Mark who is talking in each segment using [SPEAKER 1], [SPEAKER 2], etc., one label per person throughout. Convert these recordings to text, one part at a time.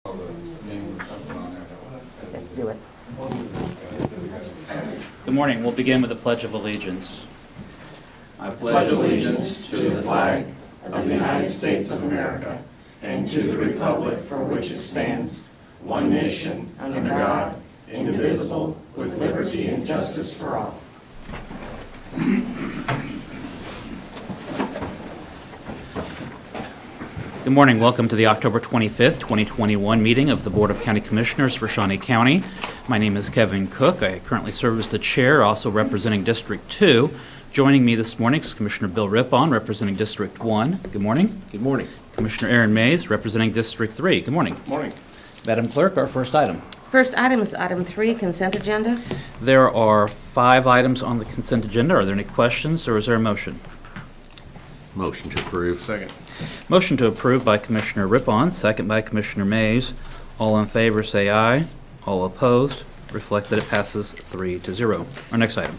[SPEAKER 1] Do it.
[SPEAKER 2] Good morning. We'll begin with the Pledge of Allegiance.
[SPEAKER 3] I pledge allegiance to the flag of the United States of America and to the republic for which it stands, one nation, under God, indivisible, with liberty and justice for all.
[SPEAKER 2] Good morning. Welcome to the October 25th, 2021 meeting of the Board of County Commissioners for Shawnee County. My name is Kevin Cook. I currently serve as the chair, also representing District 2. Joining me this morning is Commissioner Bill Rippon, representing District 1. Good morning.
[SPEAKER 4] Good morning.
[SPEAKER 2] Commissioner Aaron Mays, representing District 3. Good morning.
[SPEAKER 4] Morning.
[SPEAKER 2] Madam Clerk, our first item.
[SPEAKER 1] First item is item 3, consent agenda.
[SPEAKER 2] There are 5 items on the consent agenda. Are there any questions, or is there a motion?
[SPEAKER 4] Motion to approve. Second.
[SPEAKER 2] Motion to approve by Commissioner Rippon, second by Commissioner Mays. All in favor say aye. All opposed, reflect that it passes 3-0. Our next item.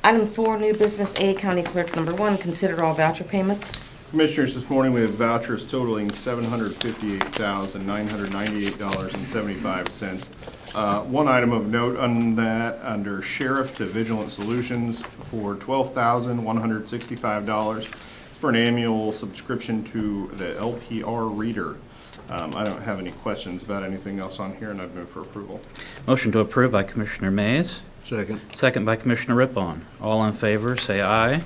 [SPEAKER 1] Item 4, new business A, County Clerk number 1, consider all voucher payments.
[SPEAKER 4] Commissioners, this morning we have vouchers totaling $758,998.75. One item of note on that, under Sheriff to Vigilant Solutions for $12,165 for an annual subscription to the LPR Reader. I don't have any questions about anything else on here, and I'd move for approval.
[SPEAKER 2] Motion to approve by Commissioner Mays.
[SPEAKER 4] Second.
[SPEAKER 2] Second by Commissioner Rippon. All in favor say aye.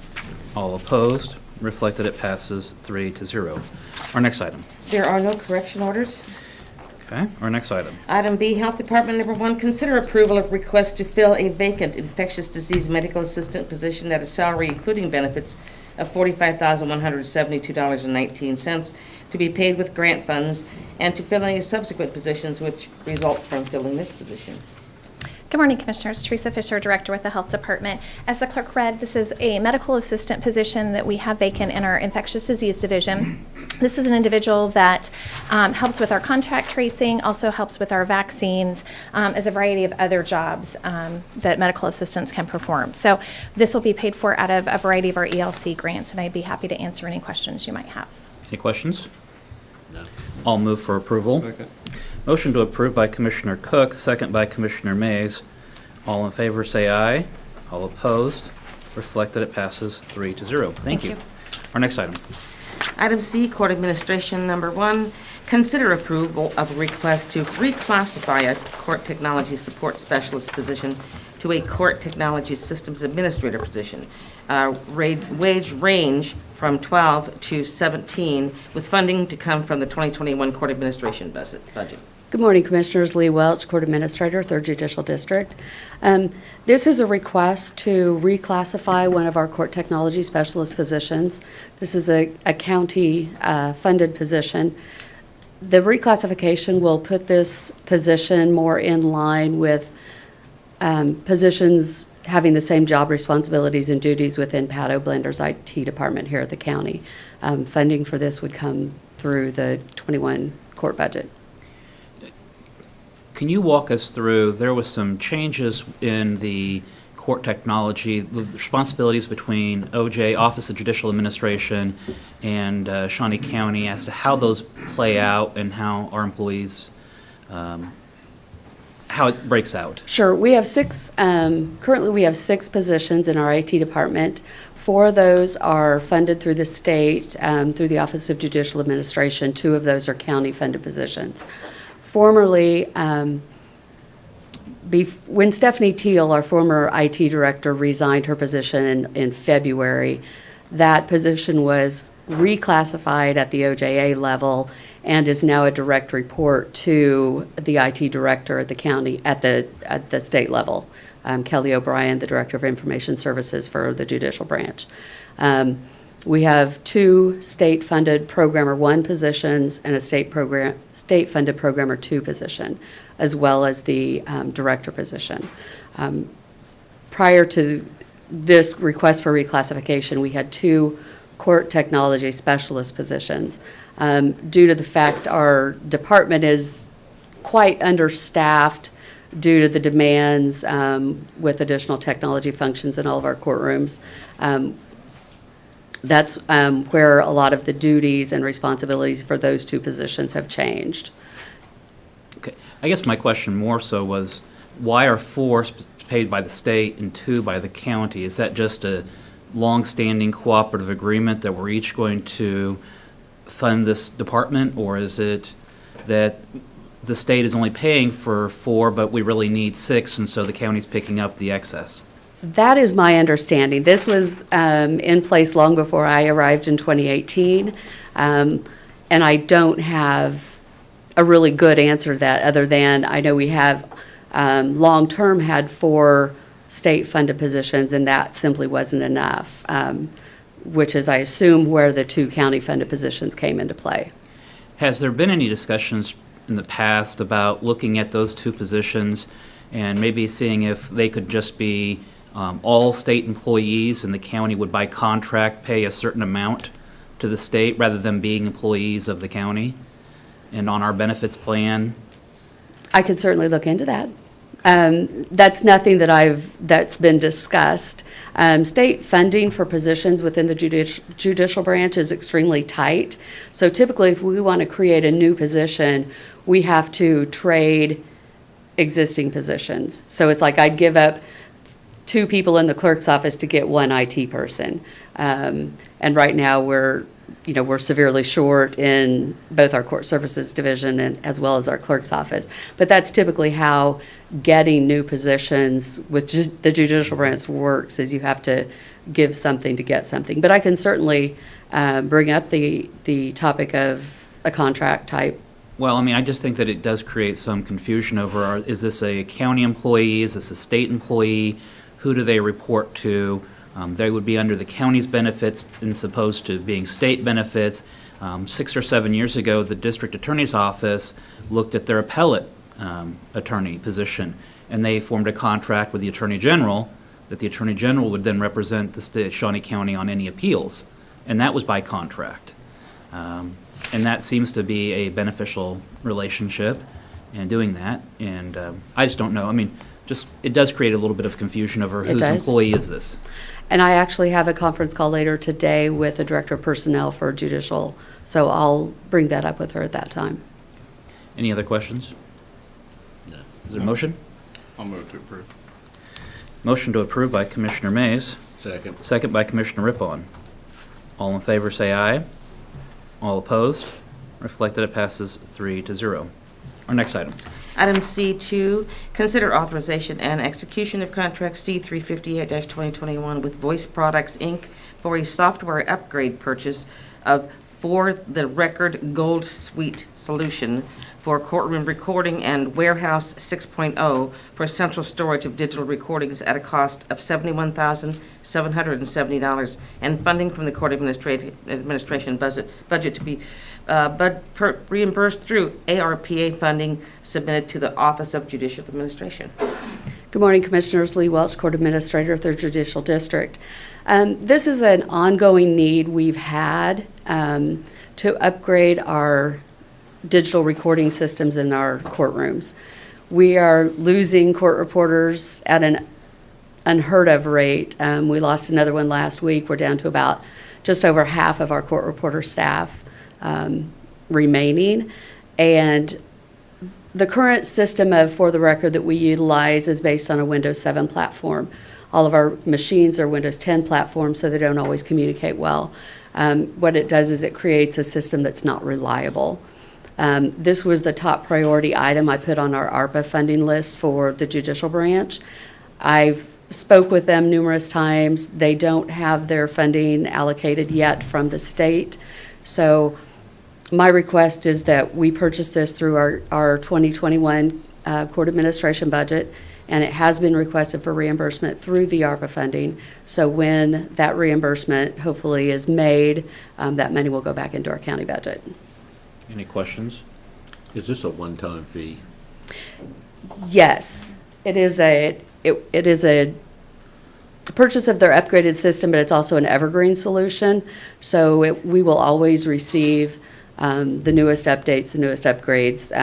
[SPEAKER 2] All opposed, reflect that it passes 3-0. Our next item.
[SPEAKER 1] There are no correction orders.
[SPEAKER 2] Okay, our next item.
[SPEAKER 1] Item B, Health Department number 1, consider approval of request to fill a vacant infectious disease medical assistant position at a salary including benefits of $45,172.19 to be paid with grant funds, and to fill any subsequent positions which result from filling this position.
[SPEAKER 5] Good morning, Commissioners. Teresa Fisher, Director with the Health Department. As the clerk read, this is a medical assistant position that we have vacant in our infectious disease division. This is an individual that helps with our contact tracing, also helps with our vaccines, as a variety of other jobs that medical assistants can perform. So this will be paid for out of a variety of our ELC grants, and I'd be happy to answer any questions you might have.
[SPEAKER 2] Any questions? No. I'll move for approval.
[SPEAKER 4] Second.
[SPEAKER 2] Motion to approve by Commissioner Cook, second by Commissioner Mays. All in favor say aye. All opposed, reflect that it passes 3-0. Thank you. Our next item.
[SPEAKER 1] Item C, Court Administration number 1, consider approval of a request to reclassify a Court Technology Support Specialist position to a Court Technology Systems Administrator position. Wage range from 12 to 17, with funding to come from the 2021 Court Administration budget.
[SPEAKER 6] Good morning, Commissioners. Lee Welch, Court Administrator, 3rd Judicial District. This is a request to reclassify one of our court technology specialist positions. This is a county funded position. The reclassification will put this position more in line with positions having the same job responsibilities and duties within Pat O'Blender's IT department here at the county. Funding for this would come through the 21 court budget.
[SPEAKER 2] Can you walk us through, there was some changes in the court technology, the responsibilities between OJ, Office of Judicial Administration, and Shawnee County as to how those play out and how our employees, how it breaks out?
[SPEAKER 6] Sure. We have 6, currently we have 6 positions in our IT department. 4 of those are funded through the state, through the Office of Judicial Administration. 2 of those are county-funded positions. Formerly, when Stephanie Teal, our former IT director, resigned her position in February, that position was reclassified at the OJA level and is now a direct report to the IT director at the county, at the state level. Kelly O'Brien, the Director of Information Services for the Judicial Branch. We have 2 state-funded Programmer 1 positions and a state-funded Programmer 2 position, as well as the director position. Prior to this request for reclassification, we had 2 court technology specialist positions. Due to the fact our department is quite understaffed due to the demands with additional technology functions in all of our courtrooms, that's where a lot of the duties and responsibilities for those 2 positions have changed.
[SPEAKER 2] I guess my question more so was, why are 4 paid by the state and 2 by the county? Is that just a long-standing cooperative agreement that we're each going to fund this department? Or is it that the state is only paying for 4, but we really need 6, and so the county's picking up the excess?
[SPEAKER 6] That is my understanding. This was in place long before I arrived in 2018, and I don't have a really good answer to that, other than I know we have long-term had 4 state-funded positions, and that simply wasn't enough, which is, I assume, where the 2 county-funded positions came into play.
[SPEAKER 2] Has there been any discussions in the past about looking at those 2 positions and maybe seeing if they could just be all state employees and the county would by contract pay a certain amount to the state rather than being employees of the county and on our benefits plan?
[SPEAKER 6] I could certainly look into that. That's nothing that's been discussed. State funding for positions within the judicial branch is extremely tight. So typically, if we want to create a new position, we have to trade existing positions. So it's like I'd give up 2 people in the clerk's office to get 1 IT person. And right now, we're severely short in both our court services division and as well as our clerk's office. But that's typically how getting new positions with the judicial branch works, is you have to give something to get something. But I can certainly bring up the topic of a contract type.
[SPEAKER 2] Well, I mean, I just think that it does create some confusion over, is this a county employee, is this a state employee, who do they report to? They would be under the county's benefits as opposed to being state benefits. 6 or 7 years ago, the district attorney's office looked at their appellate attorney position, and they formed a contract with the attorney general that the attorney general would then represent the state of Shawnee County on any appeals, and that was by contract. And that seems to be a beneficial relationship in doing that, and I just don't know. I mean, it does create a little bit of confusion over whose employee is this.
[SPEAKER 6] And I actually have a conference call later today with the Director of Personnel for Judicial, so I'll bring that up with her at that time.
[SPEAKER 2] Any other questions?
[SPEAKER 3] No.
[SPEAKER 2] Is there a motion?
[SPEAKER 4] I'll move to approve.
[SPEAKER 2] Motion to approve by Commissioner Mays,
[SPEAKER 3] Second.
[SPEAKER 2] second by Commissioner Rippon. All in favor, say aye. All opposed? Reflect that it passes 3-0. Our next item.
[SPEAKER 1] Item C2, consider authorization and execution of contract C358-2021 with Voice Products, Inc. for a software upgrade purchase for the Record Gold Suite solution for courtroom recording and Warehouse 6.0 for central storage of digital recordings at a cost of $71,770 and funding from the court administration budget to be reimbursed through ARPA funding submitted to the Office of Judicial Administration.
[SPEAKER 6] Good morning, Commissioners. Lee Welch, Court Administrator, 3rd Judicial District. This is an ongoing need we've had to upgrade our digital recording systems in our courtrooms. We are losing court reporters at an unheard of rate. We lost another one last week. We're down to about just over half of our court reporter staff remaining. And the current system of For the Record that we utilize is based on a Windows 7 platform. All of our machines are Windows 10 platforms, so they don't always communicate well. What it does is it creates a system that's not reliable. This was the top priority item I put on our ARPA funding list for the judicial branch. I've spoke with them numerous times. They don't have their funding allocated yet from the state. So my request is that we purchase this through our 2021 court administration budget, and it has been requested for reimbursement through the ARPA funding. So when that reimbursement hopefully is made, that money will go back into our county budget.
[SPEAKER 2] Any questions?
[SPEAKER 3] Is this a one-time fee?
[SPEAKER 6] Yes, it is a purchase of their upgraded system, but it's also an evergreen solution. So we will always receive the newest updates, the newest upgrades.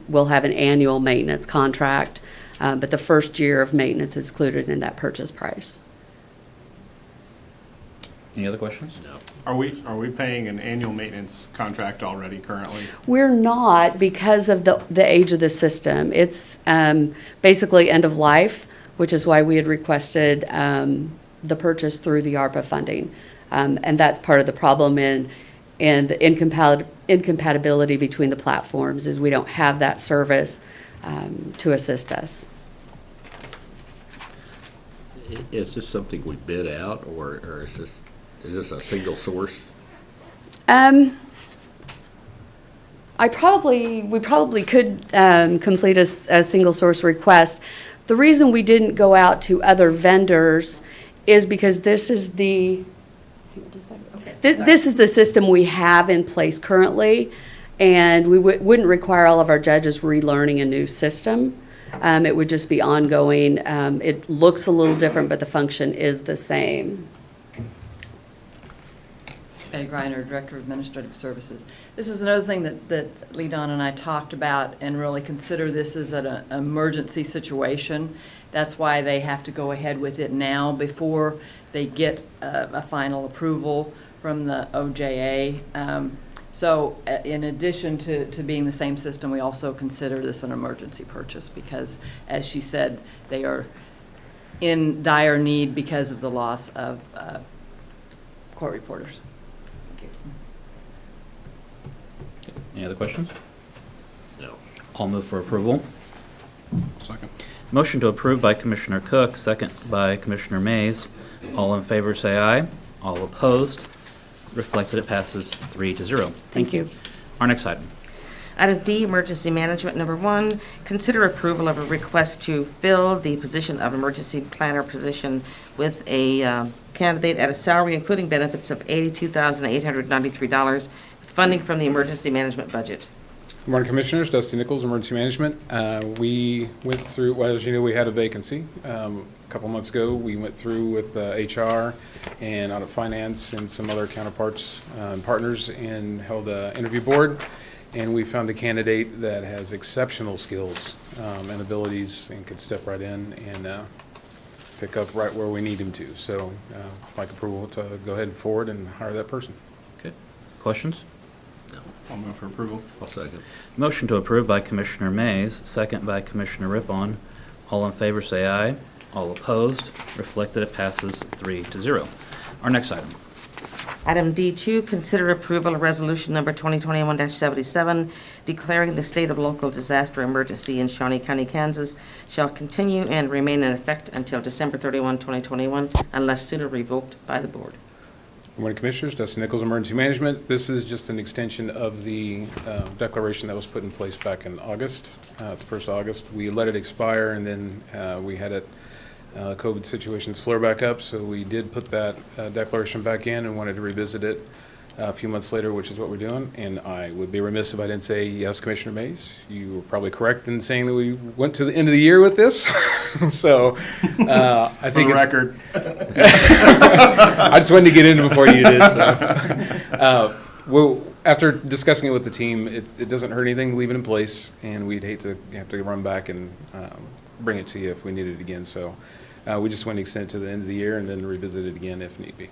[SPEAKER 6] We'll have an annual maintenance contract, but the first year of maintenance is included in that purchase price.
[SPEAKER 2] Any other questions?
[SPEAKER 3] No.
[SPEAKER 4] Are we paying an annual maintenance contract already currently?
[SPEAKER 6] We're not because of the age of the system. It's basically end of life, which is why we had requested the purchase through the ARPA funding. And that's part of the problem in the incompatibility between the platforms is we don't have that service to assist us.
[SPEAKER 3] Is this something we bid out, or is this a single source?
[SPEAKER 6] We probably could complete a single source request. The reason we didn't go out to other vendors is because this is the system we have in place currently, and we wouldn't require all of our judges relearning a new system. It would just be ongoing. It looks a little different, but the function is the same.
[SPEAKER 7] Betty Griner, Director of Administrative Services. This is another thing that Lee Don and I talked about and really consider this as an emergency situation. That's why they have to go ahead with it now before they get a final approval from the OJA. So in addition to being the same system, we also consider this an emergency purchase because, as she said, they are in dire need because of the loss of court reporters.
[SPEAKER 2] Any other questions?
[SPEAKER 3] No.
[SPEAKER 2] I'll move for approval.
[SPEAKER 4] Second.
[SPEAKER 2] Motion to approve by Commissioner Cook, second by Commissioner Mays. All in favor, say aye. All opposed? Reflected, it passes 3-0.
[SPEAKER 6] Thank you.
[SPEAKER 2] Our next item.
[SPEAKER 1] Item D, Emergency Management, number 1, consider approval of a request to fill the position of emergency planner position with a candidate at a salary including benefits of $82,893, funding from the Emergency Management budget.
[SPEAKER 8] Good morning, Commissioners. Dusty Nichols, Emergency Management. We went through, well, as you know, we had a vacancy. A couple months ago, we went through with HR and Audit Finance and some other counterparts and partners and held an interview board. And we found a candidate that has exceptional skills and abilities and could step right in and pick up right where we need him to. So I'd like approval to go ahead and forward and hire that person.
[SPEAKER 2] Okay. Questions?
[SPEAKER 4] I'll move for approval.
[SPEAKER 3] I'll second.
[SPEAKER 2] Motion to approve by Commissioner Mays, second by Commissioner Rippon. All in favor, say aye. All opposed? Reflected, it passes 3-0. Our next item.
[SPEAKER 1] Item D2, consider approval of resolution number 2021-77, declaring the state of local disaster emergency in Shawnee County, Kansas, shall continue and remain in effect until December 31, 2021, unless sooner revoked by the board.
[SPEAKER 8] Good morning, Commissioners. Dusty Nichols, Emergency Management. This is just an extension of the declaration that was put in place back in August, the 1st of August. We let it expire, and then we had it, COVID situations flare back up, so we did put that declaration back in and wanted to revisit it a few months later, which is what we're doing. And I would be remiss if I didn't say, yes, Commissioner Mays, you were probably correct in saying that we went to the end of the year with this. So I think
[SPEAKER 4] For the
[SPEAKER 8] it's...
[SPEAKER 4] record.
[SPEAKER 8] I just wanted to get in before you did. So. Well, after discussing it with the team, it doesn't hurt anything to leave it in place, and we'd hate to have to run back and bring it to you if we needed it again. So we just want to extend it to the end of the year and then revisit it again if need be.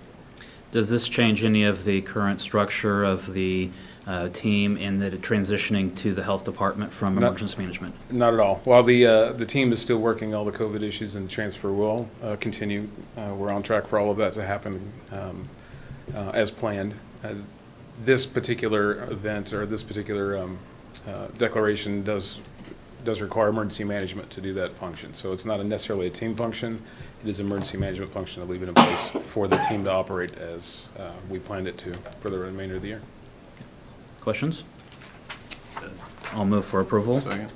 [SPEAKER 2] Does this change any of the current structure of the team in that it transitioning to the health department from emergency management?
[SPEAKER 8] Not at all. While the team is still working all the COVID issues and the transfer will continue, we're on track for all of that to happen as planned. This particular event or this particular declaration does require emergency management to do that function. So it's not necessarily a team function. It is an emergency management function to leave it in place for the team to operate as we planned it to for the remainder of the year.
[SPEAKER 2] Questions? I'll move for approval.
[SPEAKER 4] Second.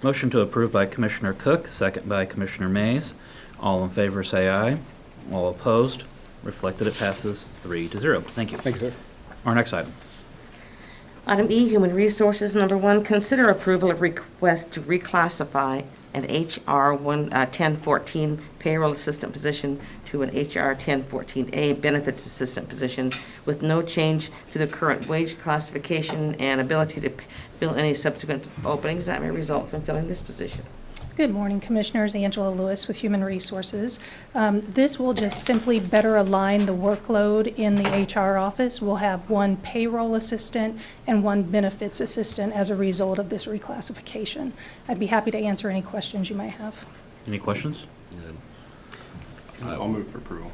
[SPEAKER 2] Motion to approve by Commissioner Cook, second by Commissioner Mays. All in favor, say aye. All opposed? Reflected, it passes 3-0. Thank you.
[SPEAKER 8] Thank you, sir.
[SPEAKER 2] Our next item.
[SPEAKER 1] Item E, Human Resources, number 1, consider approval of request to reclassify an HR 1014 payroll assistant position to an HR 1014A benefits assistant position with no change to the current wage classification and ability to fill any subsequent openings that may result from filling this position.
[SPEAKER 9] Good morning, Commissioners. Angela Lewis with Human Resources. This will just simply better align the workload in the HR office. We'll have one payroll assistant and one benefits assistant as a result of this reclassification. I'd be happy to answer any questions you might have.
[SPEAKER 2] Any questions?
[SPEAKER 4] I'll move for approval.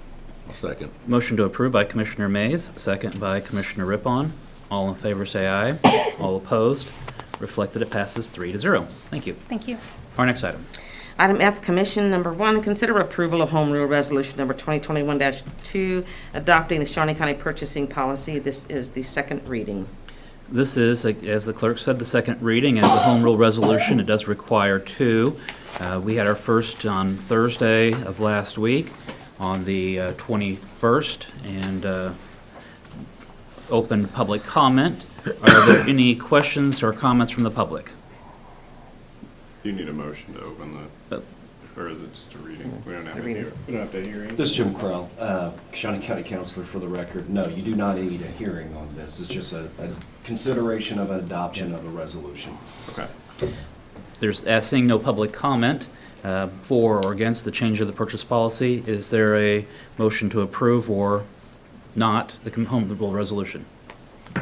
[SPEAKER 10] I'll second.
[SPEAKER 2] Motion to approve by Commissioner Mays, second by Commissioner Rippon. All in favor say aye. All opposed? Reflect that it passes 3-0. Thank you.
[SPEAKER 9] Thank you.
[SPEAKER 2] Our next item.
[SPEAKER 1] Item F, Commission Number 1, consider approval of Home Rule Resolution Number 2021-2, adopting the Shawnee County purchasing policy. This is the second reading.
[SPEAKER 2] This is, as the clerk said, the second reading. As a home rule resolution, it does require two. We had our first on Thursday of last week, on the 21st, and opened public comment. Are there any questions or comments from the public?
[SPEAKER 4] Do you need a motion to open the, or is it just a reading? We don't have
[SPEAKER 1] A reading.
[SPEAKER 4] we don't have a hearing?
[SPEAKER 11] This is Jim Crowell, Shawnee County Counselor for the record. No, you do not need a hearing on this. It's just a consideration of an adoption of a resolution.
[SPEAKER 4] Okay.
[SPEAKER 2] There's, seeing no public comment for or against the change of the purchase policy, is there a motion to approve or not the home rule resolution?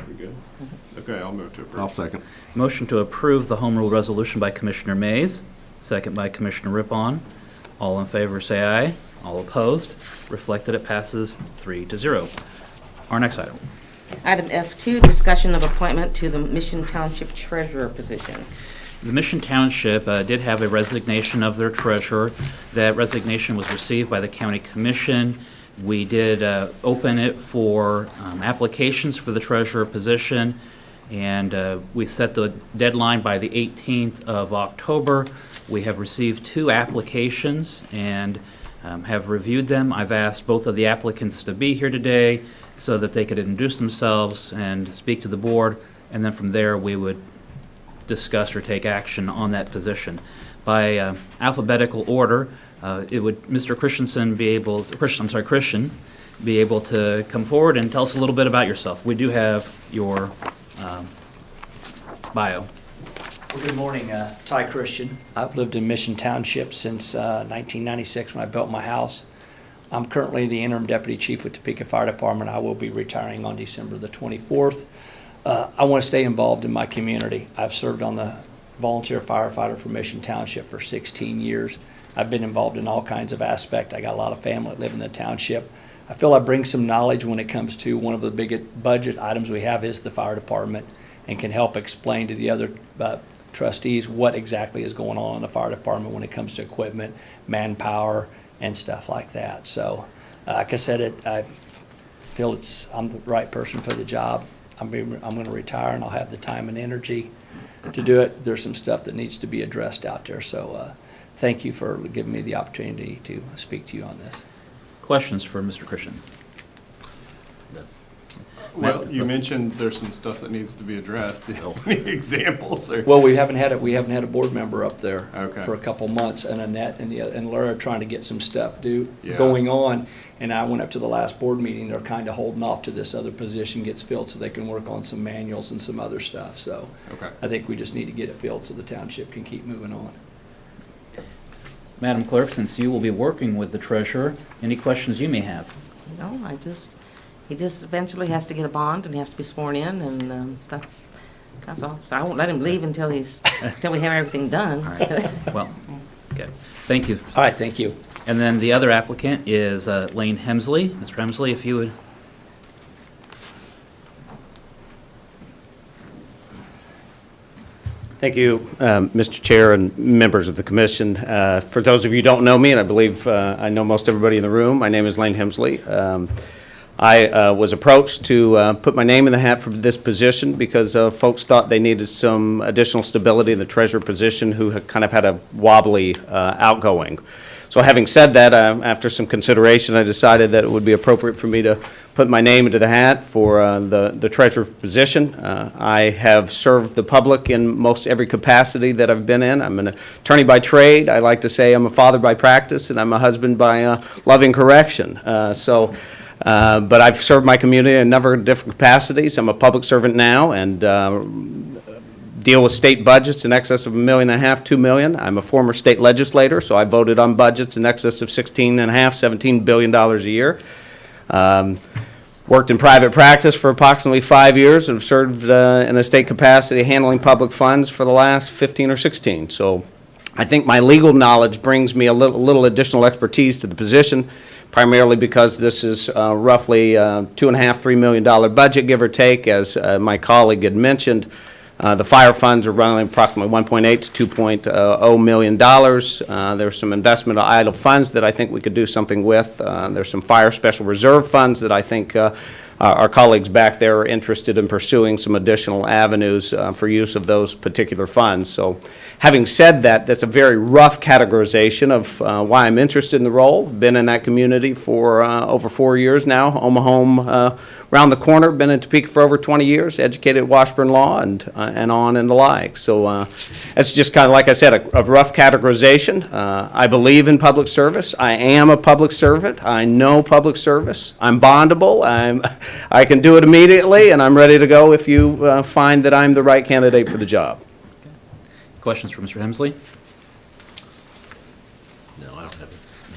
[SPEAKER 4] We good? Okay, I'll move to approve.
[SPEAKER 10] I'll second.
[SPEAKER 2] Motion to approve the home rule resolution by Commissioner Mays, second by Commissioner Rippon. All in favor say aye. All opposed? Reflect that it passes 3-0. Our next item.
[SPEAKER 1] Item F2, discussion of appointment to the Mission Township Treasurer position.
[SPEAKER 2] The Mission Township did have a resignation of their treasurer. That resignation was received by the county commission. We did open it for applications for the treasurer position, and we set the deadline by the 18th of October. We have received 2 applications and have reviewed them. I've asked both of the applicants to be here today so that they could introduce themselves and speak to the board, and then from there we would discuss or take action on that position. By alphabetical order, it would Mr. Christian be able to come forward and tell us a little bit about yourself. We do have your bio.
[SPEAKER 12] Well, good morning, Ty Christian. I've lived in Mission Township since 1996 when I built my house. I'm currently the interim deputy chief with Topeka Fire Department. I will be retiring on December the 24th. I want to stay involved in my community. I've served on the volunteer firefighter for Mission Township for 16 years. I've been involved in all kinds of aspects. I got a lot of family that live in the township. I feel I bring some knowledge when it comes to one of the biggest budget items we have is the fire department, and can help explain to the other trustees what exactly is going on in the fire department when it comes to equipment, manpower, and stuff like that. So, like I said, I feel I'm the right person for the job. I'm going to retire, and I'll have the time and energy to do it. There's some stuff that needs to be addressed out there. So thank you for giving me the opportunity to speak to you on this.
[SPEAKER 2] Questions for Mr. Christian?
[SPEAKER 4] Well, you mentioned there's some stuff that needs to be addressed. Do you have any examples? Or?
[SPEAKER 12] Well, we haven't had a board member up there
[SPEAKER 4] Okay.
[SPEAKER 12] for a couple months, and Annette and Laura are trying to get some stuff
[SPEAKER 4] Yeah.
[SPEAKER 12] going on. And I went up to the last board meeting. They're kind of holding off till this other position gets filled so they can work on some manuals and some other stuff. So
[SPEAKER 4] Okay.
[SPEAKER 12] I think we just need to get it filled so the township can keep moving on.
[SPEAKER 2] Madam Clerk, since you will be working with the treasurer, any questions you may have?
[SPEAKER 1] No, he just eventually has to get a bond and he has to be sworn in, and that's all. So I won't let him leave until we have everything done.
[SPEAKER 2] All right. Well, okay. Thank you.
[SPEAKER 12] All right, thank you.
[SPEAKER 2] And then the other applicant is Lane Hemsley. Mr. Hemsley, if you would.
[SPEAKER 13] Thank you, Mr. Chair and members of the commission. For those of you who don't know me, and I believe I know most everybody in the room, my name is Lane Hemsley. I was approached to put my name in the hat for this position because folks thought they needed some additional stability in the treasurer position who had kind of had a wobbly outgoing. So having said that, after some consideration, I decided that it would be appropriate for me to put my name into the hat for the treasurer position. I have served the public in most every capacity that I've been in. I'm an attorney by trade. I like to say I'm a father by practice, and I'm a husband by loving correction. But I've served my community in a number of different capacities. I'm a public servant now, and deal with state budgets in excess of $1.5 million, $2 million. I'm a former state legislator, so I voted on budgets in excess of $16.5, $17 billion a year. Worked in private practice for approximately 5 years and have served in a state capacity handling public funds for the last 15 or 16. So I think my legal knowledge brings me a little additional expertise to the position, primarily because this is roughly $2.5–3 million budget, give or take. As my colleague had mentioned, the fire funds are running approximately $1.8 to $2.0 million. There's some investment of idle funds that I think we could do something with. There's some fire special reserve funds that I think our colleagues back there are interested in pursuing some additional avenues for use of those particular funds. So having said that, that's a very rough categorization of why I'm interested in the role. Been in that community for over 4 years now, Omaha home around the corner, been in Topeka for over 20 years, educated at Washburn Law and on and the like. So that's just kind of, like I said, a rough categorization. I believe in public service. I am a public servant. I know public service. I'm bondable. I can do it immediately, and I'm ready to go if you find that I'm the right candidate for the job.
[SPEAKER 2] Questions for Mr. Hemsley?
[SPEAKER 3] No, I don't have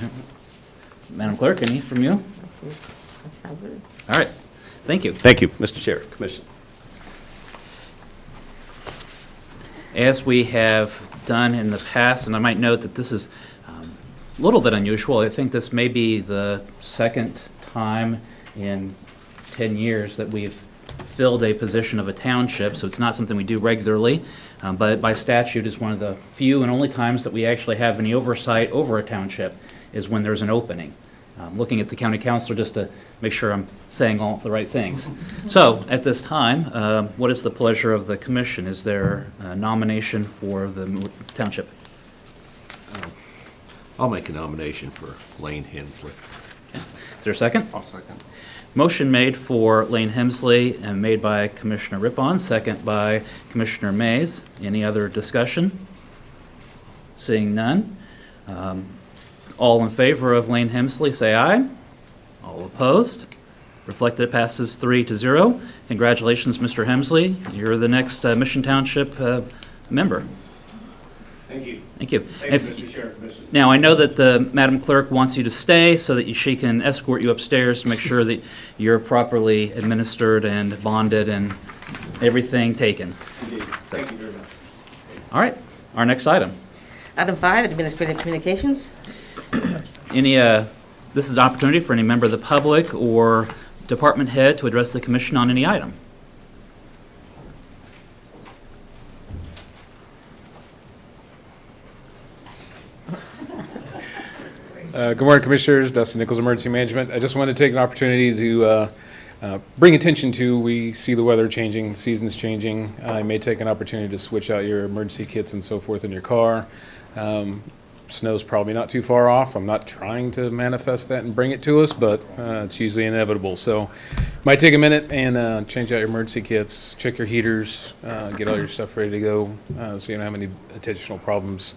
[SPEAKER 3] it.
[SPEAKER 2] Madam Clerk, any from you? All right. Thank you.
[SPEAKER 13] Thank you, Mr. Chair, Commission.
[SPEAKER 2] As we have done in the past, and I might note that this is a little bit unusual. I think this may be the second time in 10 years that we've filled a position of a township, so it's not something we do regularly, but by statute is one of the few and only times that we actually have any oversight over a township is when there's an opening. Looking at the county councilor just to make sure I'm saying all the right things. So at this time, what is the pleasure of the commission? Is there a nomination for the township?
[SPEAKER 3] I'll make a nomination for Lane Hemsley.
[SPEAKER 2] Is there a second?
[SPEAKER 4] I'll second.
[SPEAKER 2] Motion made for Lane Hemsley and made by Commissioner Rippon, second by Commissioner Mays. Any other discussion? Seeing none. All in favor of Lane Hemsley, say aye. All opposed? Reflected it passes 3-0. Congratulations, Mr. Hemsley. You're the next Mission Township member.
[SPEAKER 13] Thank you.
[SPEAKER 2] Thank you.
[SPEAKER 13] Thank you, Mr. Chair, Commission.
[SPEAKER 2] Now, I know that the Madam Clerk wants you to stay so that she can escort you upstairs to make sure that you're properly administered and bonded and everything taken.
[SPEAKER 13] Indeed. Thank you very much.
[SPEAKER 2] All right, our next item.
[SPEAKER 1] Item 5, administrative communications.
[SPEAKER 2] This is an opportunity for any member of the public or department head to address the commission on any item.
[SPEAKER 8] Good morning, Commissioners. Dusty Nichols, Emergency Management. I just wanted to take an opportunity to bring attention to, we see the weather changing, seasons changing. I may take an opportunity to switch out your emergency kits and so forth in your car. Snow's probably not too far off. I'm not trying to manifest that and bring it to us, but it's usually inevitable. So might take a minute and change out your emergency kits, check your heaters, get all your stuff ready to go so you don't have any additional problems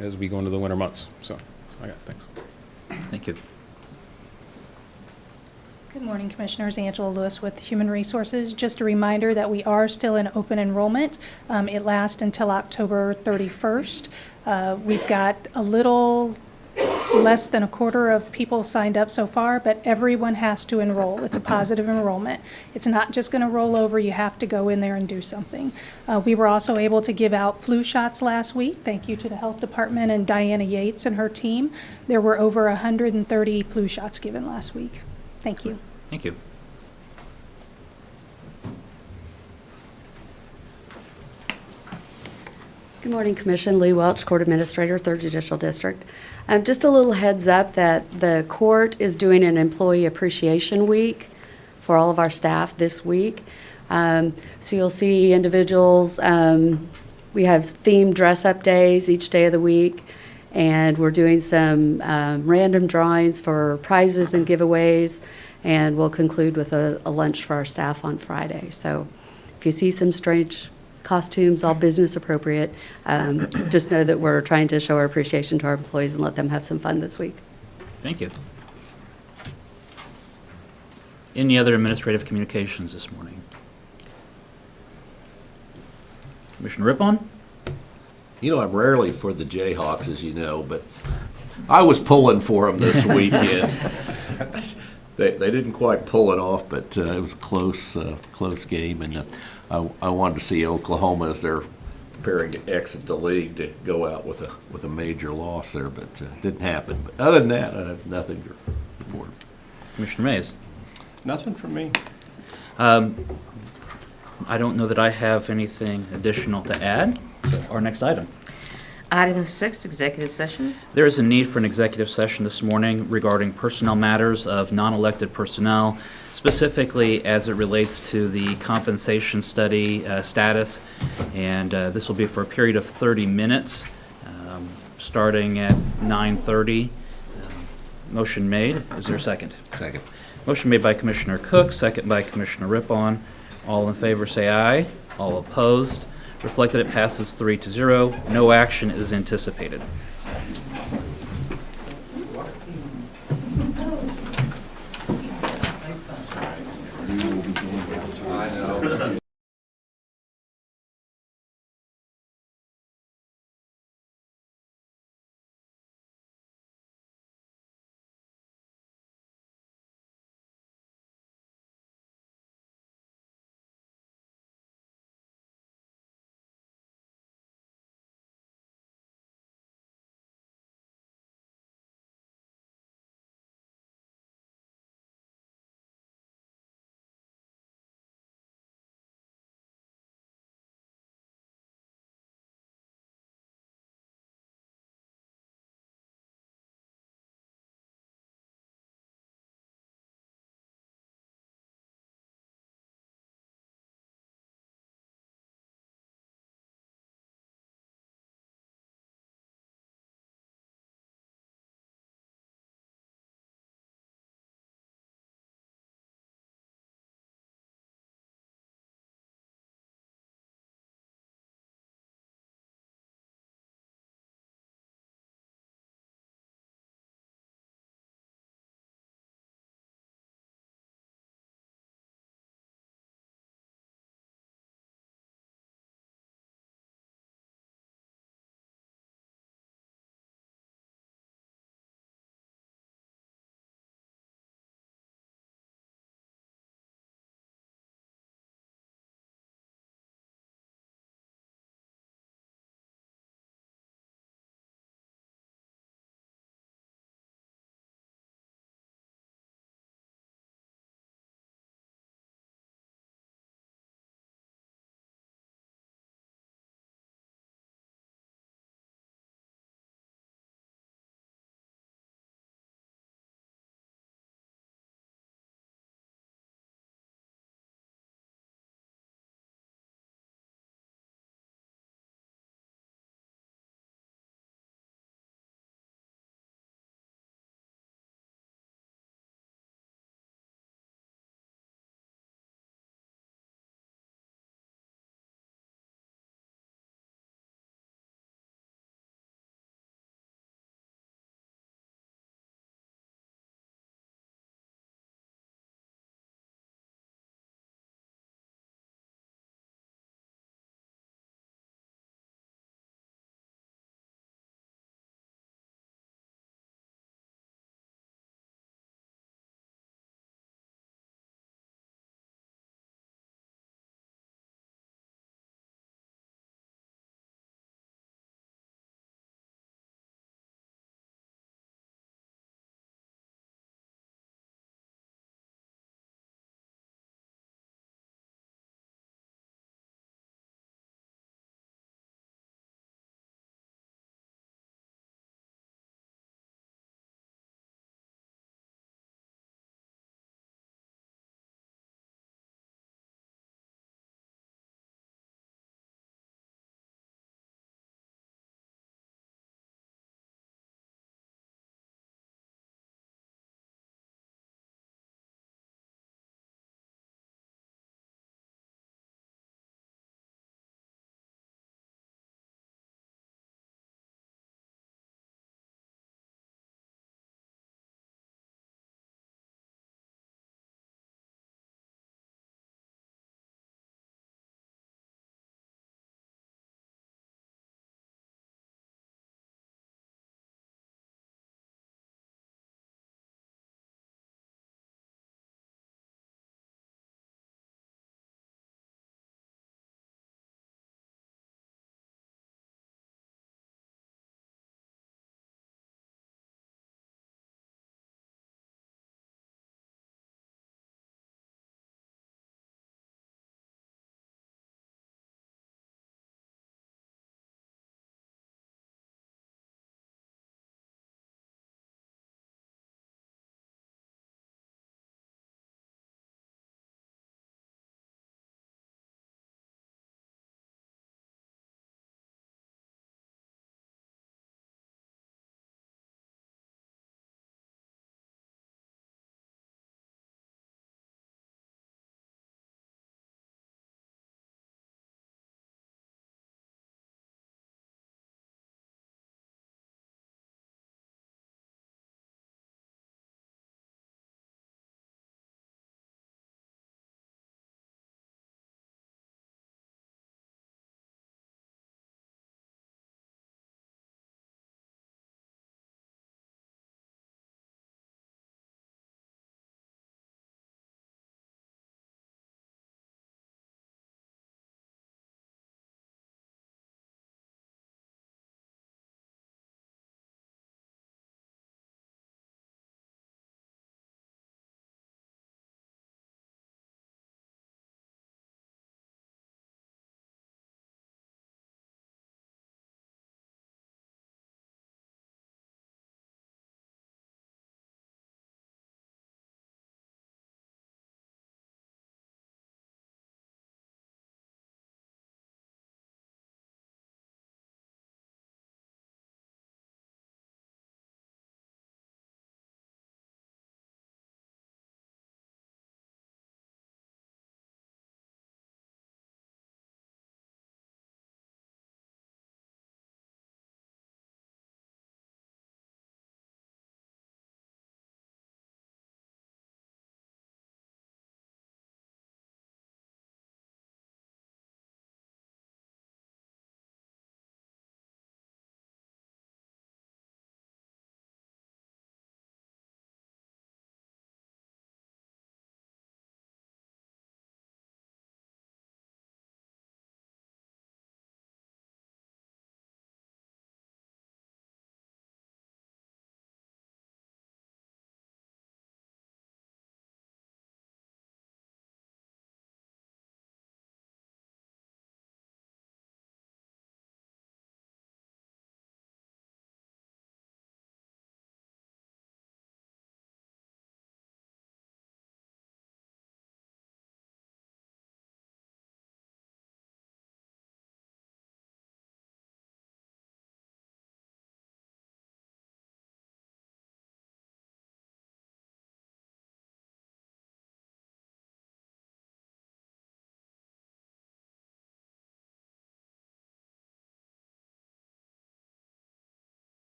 [SPEAKER 8] as we go into the winter months. So that's all I got. Thanks.
[SPEAKER 2] Thank you.
[SPEAKER 9] Good morning, Commissioners. Angela Lewis with Human Resources. Just a reminder that we are still in open enrollment. It lasts until October 31st. We've got a little less than a quarter of people signed up so far, but everyone has to enroll. It's a positive enrollment. It's not just going to roll over. You have to go in there and do something. We were also able to give out flu shots last week. Thank you to the Health Department and Diana Yates and her team. There were over 130 flu shots given last week. Thank you.
[SPEAKER 2] Thank you.
[SPEAKER 6] Good morning, Commission. Lee Welch, Court Administrator, 3rd Judicial District. Just a little heads up that the court is doing an Employee Appreciation Week for all of our staff this week. So you'll see individuals, we have themed dress-up days each day of the week, and we're doing some random drawings for prizes and giveaways, and we'll conclude with a lunch for our staff on Friday. So if you see some strange costumes, all business appropriate, just know that we're trying to show our appreciation to our employees and let them have some fun this week.
[SPEAKER 2] Thank you. Any other administrative communications this morning? Commissioner Rippon?
[SPEAKER 10] You know, I'm rarely for the Jayhawks, as you know, but I was pulling for them this weekend. They didn't quite pull it off, but it was a close game, and I wanted to see Oklahoma as they're preparing to exit the league to go out with a major loss there, but it didn't happen. But other than that, I have nothing to report.
[SPEAKER 2] Commissioner Mays?
[SPEAKER 4] Nothing from me.
[SPEAKER 2] I don't know that I have anything additional to add. So our next item.
[SPEAKER 1] Item 6, executive session.
[SPEAKER 2] There is a need for an executive session this morning regarding personnel matters of non-elected personnel, specifically as it relates to the compensation study status. And this will be for a period of 30 minutes, starting at 9:30. Motion made. Is there a second?
[SPEAKER 10] Second.
[SPEAKER 2] Motion made by Commissioner Cook, second by Commissioner Rippon. All in favor say aye. All opposed. Reflected it passes 3-0. No action is anticipated.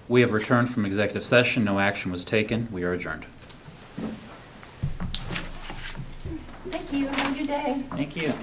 [SPEAKER 2] We have returned from executive session. No action was taken. We are adjourned.
[SPEAKER 7] Thank you. Have a good day.
[SPEAKER 2] Thank you.